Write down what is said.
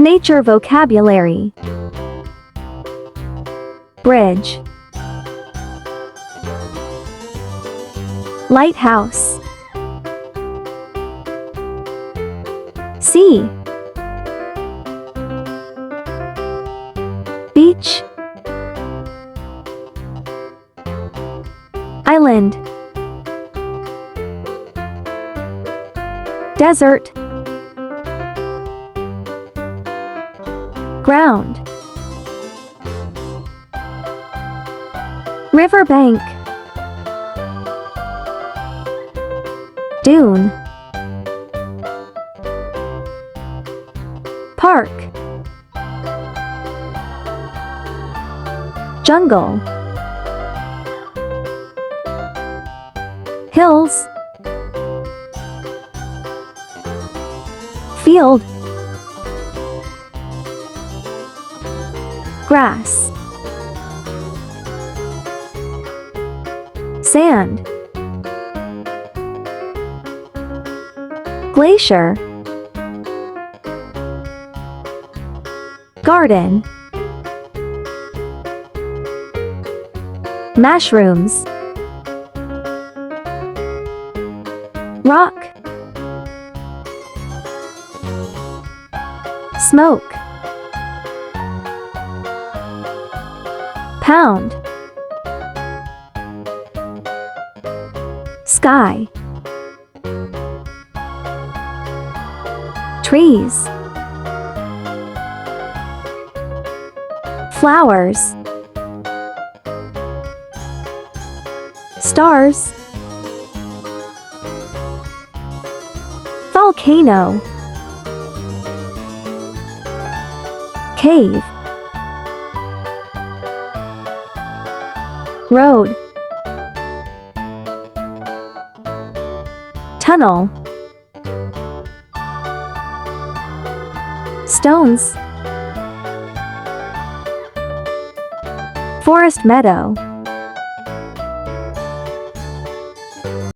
Nature vocabulary. Bridge. Lighthouse. Sea. Beach. Island. Desert. Ground. Riverbank. Dune. Park. Jungle. Hills. Field. Grass. Sand. Glacier. Garden. Mushrooms. Rock. Smoke. Pound. Sky. Trees. Flowers. Stars. Volcano. Cave. Road. Tunnel. Stones. Forest meadow.